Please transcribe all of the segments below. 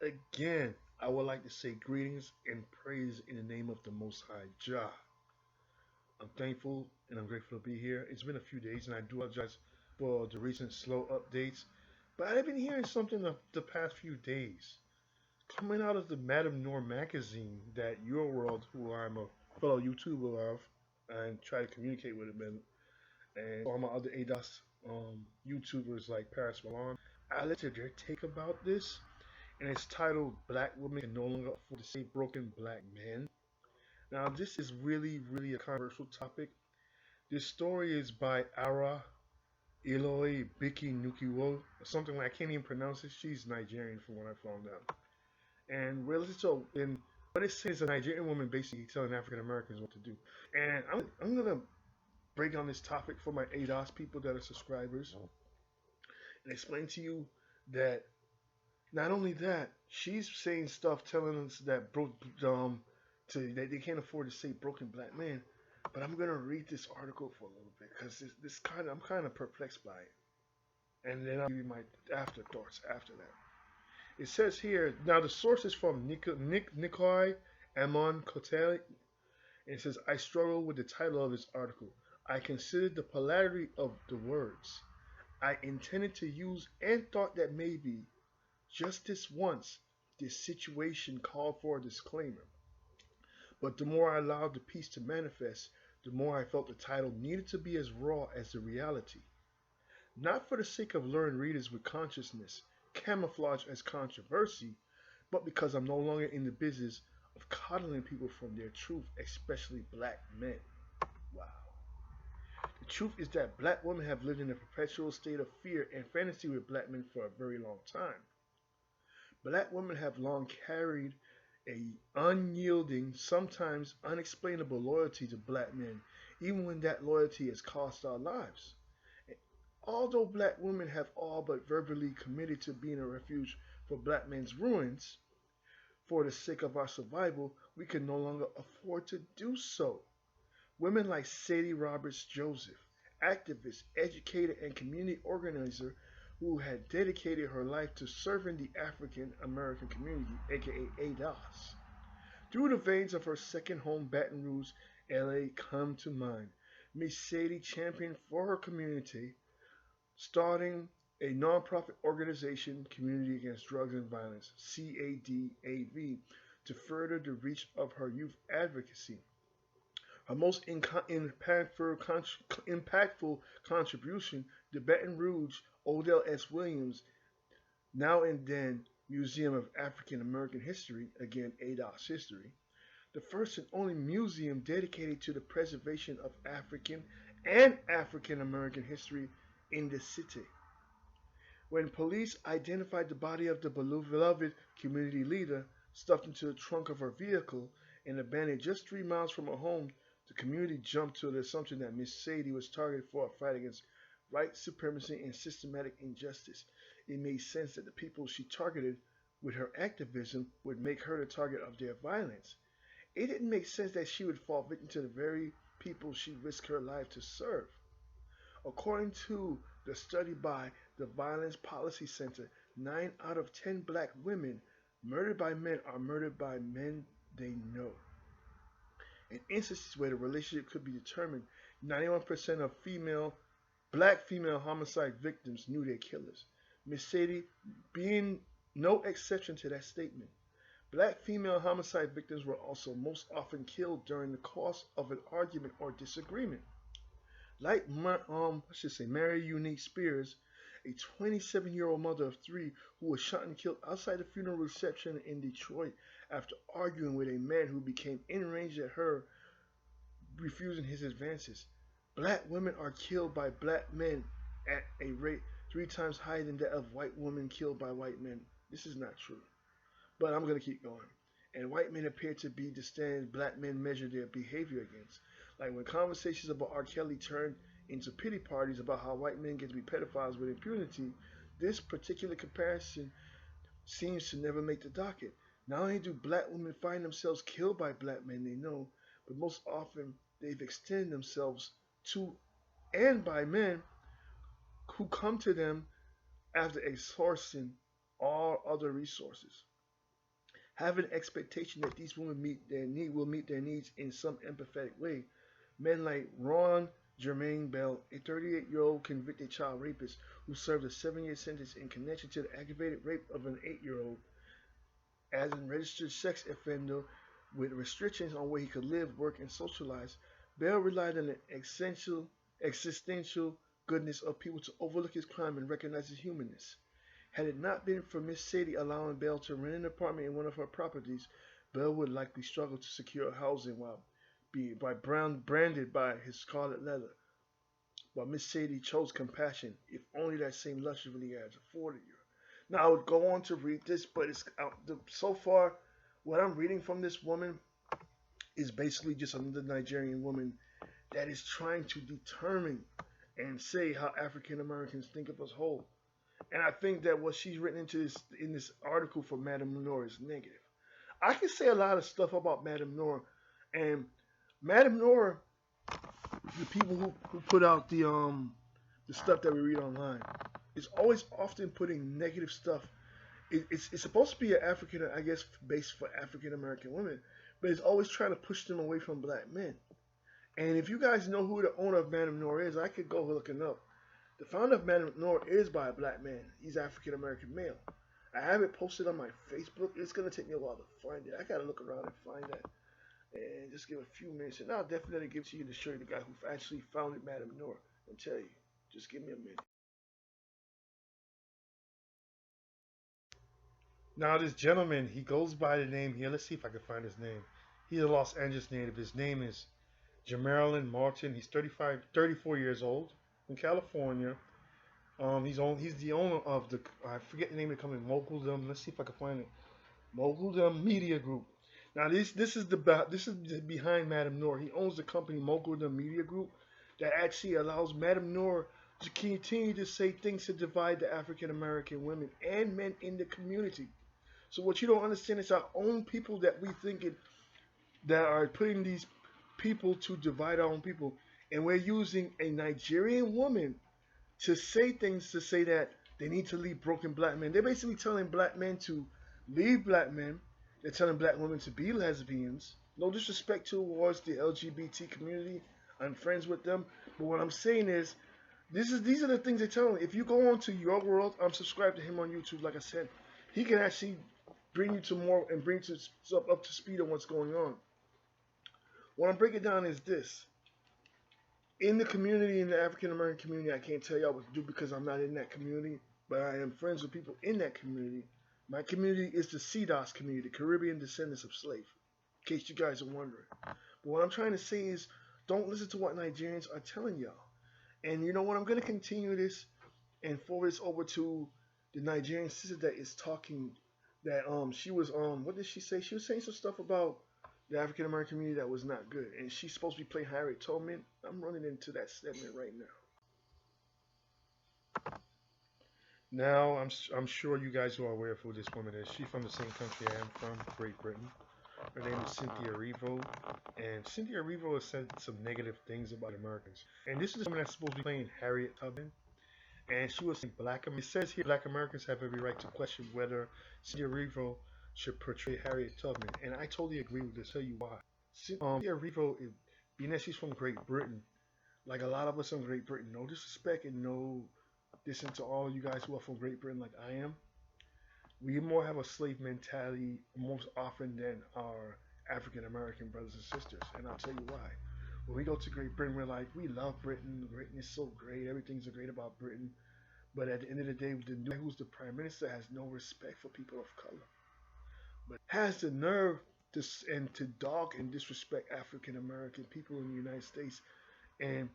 Again, I would like to say greetings and praise in the name of the Most High Jah. I'm thankful and I'm grateful to be here. It's been a few days, and I do apologize for the recent slow updates, but I've been hearing something the past few days coming out of the Madame Noire magazine that Your World, who I'm a fellow YouTuber of, and try to communicate with them, and all my other ADOS YouTubers like Paris Milan, I listened to their take about this, and it's titled "Black Women Can No Longer Afford to Save Broken Black Men." Now, this is really a controversial topic. This story is by Ara Eloi Biki Nukiwo, something like I can't even pronounce it. She's Nigerian from what I found out. And what it says is a Nigerian woman basically telling African Americans what to do. And I'm gonna break down this topic for my ADOS people that are subscribers and explain to you that not only that, she's saying stuff telling us that that they can't afford to say broken black men. But I'm gonna read this article for a little bit because I'm kind of perplexed by it, and then I'll give you my afterthoughts after that. It says here now the source is from Nikolai Amon Kotel, and it says I struggle with the title of this article. I considered the polarity of the words I intended to use and thought that maybe just this once this situation called for a disclaimer. But the more I allowed the piece to manifest, the more I felt the title needed to be as raw as the reality. Not for the sake of luring readers with consciousness, camouflage as controversy, but because I'm no longer in the business of coddling people from their truth, especially black men. Wow. The truth is that black women have lived in a perpetual state of fear and fantasy with black men for a very long time. Black women have long carried a unyielding, sometimes unexplainable loyalty to black men, even when that loyalty has cost our lives. Although black women have all but verbally committed to being a refuge for black men's ruins, for the sake of our survival, we can no longer afford to do so. Women like Sadie Roberts Joseph, activist, educator, and community organizer who had dedicated her life to serving the African American community, aka ADOS. Through the veins of her second home, Baton Rouge, LA, come to mind. Miss Sadie championed for her community, starting a nonprofit organization, Community Against Drugs and Violence, CADAV, to further the reach of her youth advocacy. Her most impactful contribution, the Baton Rouge Odell S. Williams Now and Then Museum of African American History, again ADOS history, the first and only museum dedicated to the preservation of African and African American history in the city. When police identified the body of the beloved community leader stuffed into the trunk of her vehicle and abandoned just 3 miles from her home, the community jumped to the assumption that Miss Sadie was targeted for a fight against white supremacy and systematic injustice. It made sense that the people she targeted with her activism would make her the target of their violence. It didn't make sense that she would fall victim to the very people she risked her life to serve. According to the study by the Violence Policy Center, 9 out of 10 black women murdered by men are murdered by men they know. In instances where the relationship could be determined, 91% of black female homicide victims knew their killers. Miss Sadie being no exception to that statement. Black female homicide victims were also most often killed during the course of an argument or disagreement. Like Mary Unique Spears, a 27-year-old mother of 3 who was shot and killed outside a funeral reception in Detroit after arguing with a man who became enraged at her refusing his advances. Black women are killed by black men at a rate 3 times higher than that of white women killed by white men. This is not true. But I'm going to keep going. And white men appear to be the standard black men measure their behavior against. Like when conversations about R. Kelly turned into pity parties about how white men get to be pedophiles with impunity, this particular comparison seems to never make the docket. Not only do black women find themselves killed by black men they know, but most often they've extended themselves to and by men who come to them after exhausting all other resources. have an expectation that these women will meet their needs in some empathetic way. Men like Ron Jermaine Bell, a 38-year-old convicted child rapist who served a 7-year sentence in connection to the aggravated rape of an 8-year-old as a registered sex offender with restrictions on where he could live, work, and socialize. Bell relied on the existential goodness of people to overlook his crime and recognize his humanness. Had it not been for Miss Sadie allowing Bell to rent an apartment in one of her properties, Bell would likely struggle to secure housing while being branded by his scarlet letter. But Miss Sadie chose compassion, if only that same luxury has afforded you. Now I would go on to read this, but so far what I'm reading from this woman is basically just another Nigerian woman that is trying to determine and say how African Americans think of us whole. And I think that what she's written into this in this article for Madame Noire is negative. I can say a lot of stuff about Madame Noire, and Madame Noire, the people who put out the stuff that we read online, is always often putting negative stuff. It's supposed to be an African, I guess, based for African American women, but it's always trying to push them away from black men. And if you guys know who the owner of Madame Noire is, I could go looking up. The founder of Madame Noire is by a black man. He's African American male. I have it posted on my Facebook. It's gonna take me a while to find it. I gotta look around and find that. And just give a few minutes, and I'll definitely give it to you to show you the guy who actually founded Madame Noire and tell you. Just give me a minute. Now this gentleman, he goes by the name here. Let's see if I can find his name. He's a Los Angeles native. His name is Jamerlin Martin. He's 34 years old in California. He's the owner of the, I forget the name of the company, Moguldom. Let's see if I can find it. Moguldom Media Group. Now this is behind Madame Noire. He owns the company Moguldom Media Group that actually allows Madame Noire to continue to say things to divide the African American women and men in the community. So what you don't understand is our own people that we thinking that are putting these people to divide our own people, and we're using a Nigerian woman to say things to say that they need to leave broken black men. They're basically telling black men to leave black men. They're telling black women to be lesbians. No disrespect towards the LGBT community. I'm friends with them. But what I'm saying is, these are the things they're telling. If you go on to Your World, I'm subscribed to him on YouTube. Like I said, he can actually bring you to more and bring you up to speed on what's going on. What I'm breaking down is this. In the community, in the African American community, I can't tell y'all what to do because I'm not in that community, but I am friends with people in that community. My community is the CDOS community, the Caribbean Descendants of Slaves, in case you guys are wondering. But what I'm trying to say is, don't listen to what Nigerians are telling y'all. And you know what? I'm going to continue this and forward this over to the Nigerian sister that is talking. That she was what did she say? She was saying some stuff about the African American community that was not good, and she's supposed to be playing Harriet Tubman. I'm running into that segment right now. Now I'm sure you guys are aware of who this woman is. She's from the same country I am from, Great Britain. Her name is Cynthia Arivo, and Cynthia Arivo has said some negative things about Americans. And this is the woman that's supposed to be playing Harriet Tubman, and she was saying it says here Black Americans have every right to question whether Cynthia Erivo should portray Harriet Tubman, and I totally agree with this. Tell you why. Cynthia Erivo, being that she's from Great Britain, like a lot of us from Great Britain, no disrespect and no dissing to all you guys who are from Great Britain like I am, we more have a slave mentality most often than our African American brothers and sisters, and I'll tell you why. When we go to Great Britain, we're like, we love Britain. Britain is so great. Everything's so great about Britain. But at the end of the day, the new guy who's the prime minister has no respect for people of color, but has the nerve to dog and disrespect African American people in the United States. And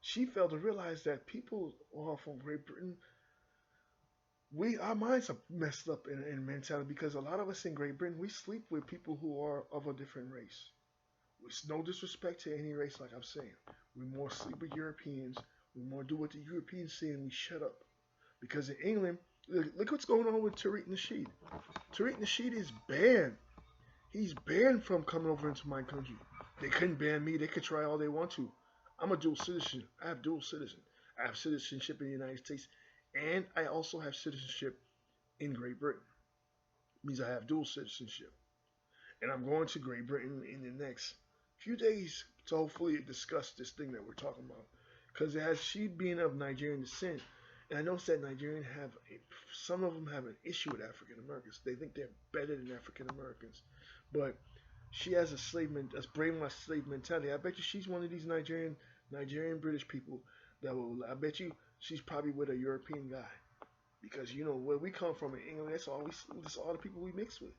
she failed to realize that people who are from Great Britain, our minds are messed up in mentality because a lot of us in Great Britain, we sleep with people who are of a different race. With no disrespect to any race, like I'm saying. We more sleep with Europeans. We more do what the Europeans say and we shut up. Because in England, look what's going on with Tariq Nasheed. Tariq Nasheed is banned. He's banned from coming over into my country. They couldn't ban me. They could try all they want to. I'm a dual citizen. I have dual citizen. I have citizenship in the United States, and I also have citizenship in Great Britain. It means I have dual citizenship. and I'm going to Great Britain in the next few days to hopefully discuss this thing that we're talking about. Because it has she being of Nigerian descent, and I noticed that Nigerians have some of them have an issue with African Americans. They think they're better than African Americans, but she has a a brainwashed slave mentality. I bet you she's one of these Nigerian British people that will. I bet you she's probably with a European guy because you know where we come from in England. That's all the people we mix with.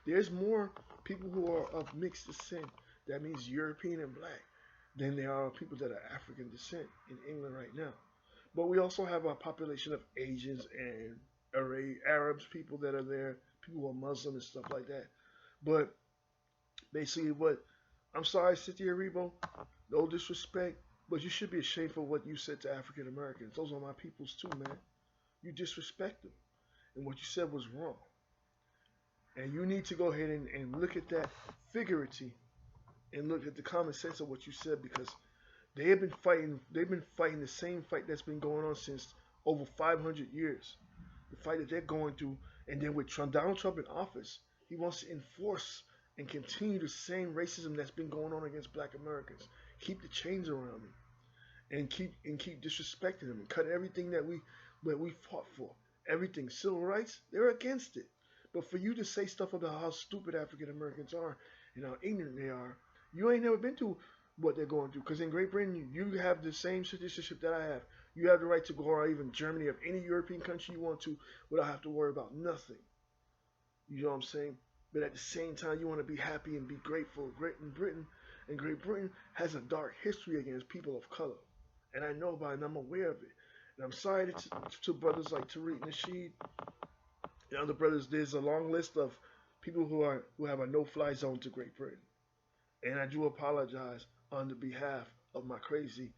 There's more people who are of mixed descent. That means European and black than there are people that are African descent in England right now. But we also have a population of Asians and Arabs, people that are there, people who are Muslim and stuff like that. But basically, what I'm sorry, Cynthia Arivo, no disrespect, but you should be ashamed for what you said to African Americans. Those are my peoples too, man. You disrespect them, and what you said was wrong. And you need to go ahead and look at that figuratively and look at the common sense of what you said because they have been fighting. They've been fighting the same fight that's been going on since over 500 years. The fight that they're going through, and then with Donald Trump in office, he wants to enforce and continue the same racism that's been going on against Black Americans. Keep the chains around them, and keep disrespecting them, and cut everything that we fought for. Everything civil rights, they're against it. But for you to say stuff about how stupid African Americans are and how ignorant they are, you ain't never been through what they're going through. Because in Great Britain, you have the same citizenship that I have. You have the right to go or even Germany or any European country you want to without have to worry about nothing. You know what I'm saying? But at the same time, you want to be happy and be grateful. Great Britain has a dark history against people of color. And I know about it and I'm aware of it. And I'm sorry to brothers like Tariq Nasheed and other brothers. There's a long list of people who have a no-fly zone to Great Britain. And I do apologize on the behalf of my crazy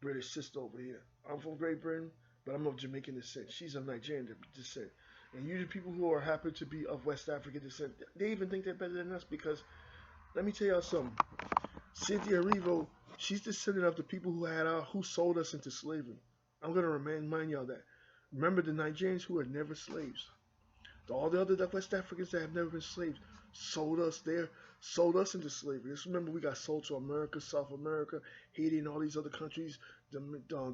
British sister over here. I'm from Great Britain, but I'm of Jamaican descent. She's of Nigerian descent. And you the people who are happy to be of West African descent, they even think they're better than us because let me tell y'all something. Cynthia Arivo, she's descendant of the people who sold us into slavery. I'm gonna remind y'all that. Remember the Nigerians who were never slaves. All the other West Africans that have never been slaves sold us into slavery. Just remember we got sold to America, South America, Haiti, and all these other countries, the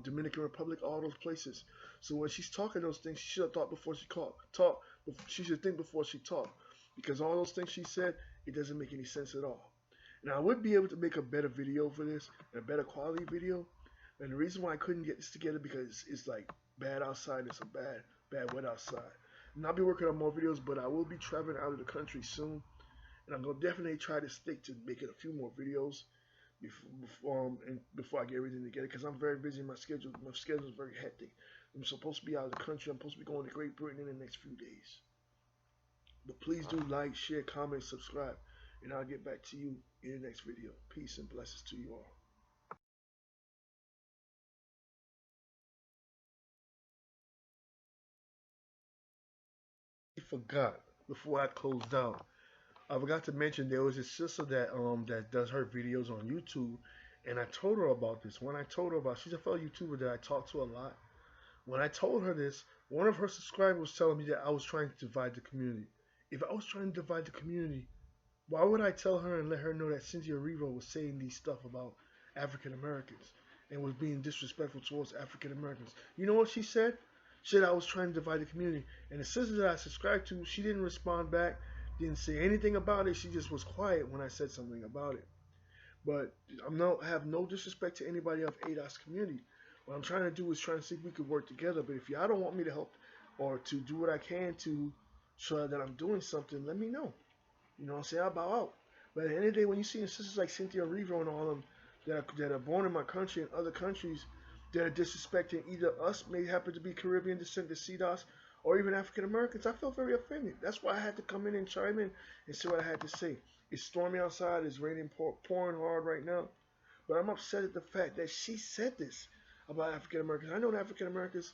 Dominican Republic, all those places. So when she's talking those things, she should have thought before she talk. She should think before she talk, because all those things she said, it doesn't make any sense at all. Now I would be able to make a better video for this, a better quality video. And the reason why I couldn't get this together because it's like bad outside. It's a bad weather outside. And I'll be working on more videos, but I will be traveling out of the country soon. And I'm gonna definitely try to stick to making a few more videos before I get everything together because I'm very busy. My schedule is very hectic. I'm supposed to be out of the country. I'm supposed to be going to Great Britain in the next few days. But please do like, share, comment, subscribe, and I'll get back to you in the next video. Peace and blessings to you all. I forgot before I closed out. I forgot to mention there was a sister that does her videos on YouTube, and I told her about this. When I told her about, she's a fellow YouTuber that I talk to a lot. When I told her this, one of her subscribers was telling me that I was trying to divide the community. If I was trying to divide the community, why would I tell her and let her know that Cynthia Arivo was saying these stuff about African Americans and was being disrespectful towards African Americans? You know what she said? She said I was trying to divide the community. And the sister that I subscribed to, she didn't respond back, didn't say anything about it. She just was quiet when I said something about it. But have no disrespect to anybody of ADOS community. What I'm trying to do is trying to see if we could work together. But if y'all don't want me to help or to do what I can to show that I'm doing something, let me know. You know what I'm saying? I'll bow out. But at the end of the day, when you see sisters like Cynthia Arivo and all of them that are born in my country and other countries that are disrespecting either us, may happen to be Caribbean descent, the CDOS, or even African Americans, I felt very offended. That's why I had to come in and chime in and say what I had to say. It's stormy outside. It's raining, pouring hard right now. But I'm upset at the fact that she said this about African Americans. I know African Americans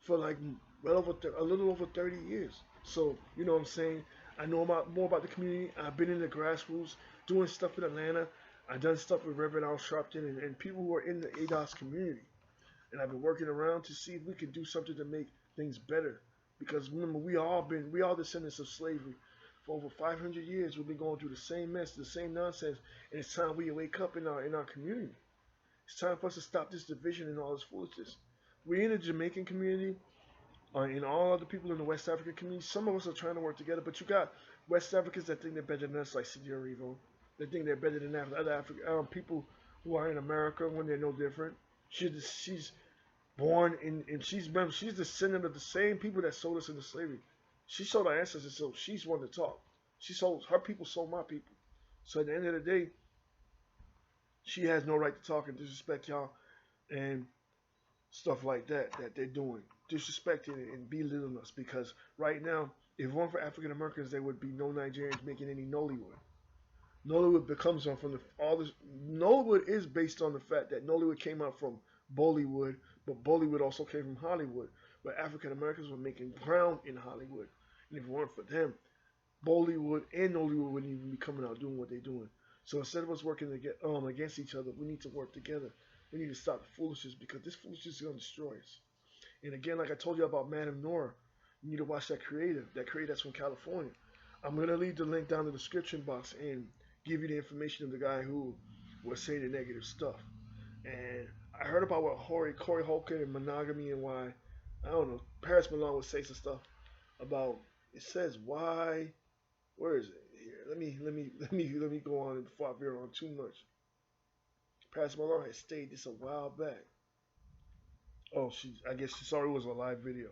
for like a little over 30 years. So, you know what I'm saying? I know more about the community. I've been in the grassroots, doing stuff in Atlanta. I've done stuff with Reverend Al Sharpton and people who are in the ADOS community. And I've been working around to see if we can do something to make things better. Because remember, we all descendants of slavery For over 500 years, we've been going through the same mess, the same nonsense, and it's time we wake up in our community. It's time for us to stop this division and all this foolishness. We in the Jamaican community, and all other people in the West African community, some of us are trying to work together, but you got West Africans that think they're better than us, like Cynthia Arivo. They think they're better than other African people who are in America when they're no different. She's born in, and she's descendant of the same people that sold us into slavery. She sold our ancestors, so she's one to talk. She sold her people, sold my people. So at the end of the day, she has no right to talk and disrespect y'all and stuff like that they're doing, disrespecting and belittling us. Because right now, if it weren't for African Americans, there would be no Nigerians making any Nollywood. Nollywood becomes on from the all this. Nollywood is based on the fact that Nollywood came out from Bollywood, but Bollywood also came from Hollywood, where African Americans were making ground in Hollywood. And if it weren't for them, Bollywood and Nollywood wouldn't even be coming out doing what they're doing. So instead of us working against each other, we need to work together. We need to stop the foolishness because this foolishness is going to destroy us. And again, like I told you about Madame Noire, you need to watch that creator that's from California. I'm going to leave the link down in the description box and give you the information of the guy who was saying the negative stuff. And I heard about what Corey Holcomb and monogamy and why, I don't know, Paris Milan would say some stuff about, it says why, where is it? Here, let me go on before I veer on too much. Paris Milan had stated this a while back. Oh, I guess she saw it was a live video,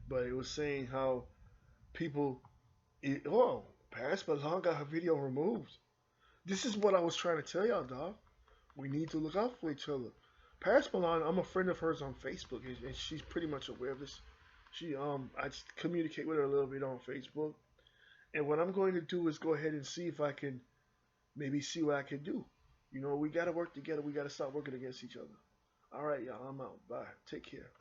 but it was saying how people, Paris Milan got her video removed. This is what I was trying to tell y'all, dog. We need to look out for each other. Paris Milan, I'm a friend of hers on Facebook, and she's pretty much aware of this. I just communicate with her a little bit on Facebook, and what I'm going to do is go ahead and see if I can maybe see what I can do. You know, we got to work together. We got to stop working against each other. All right, y'all, I'm out. Bye. Take care.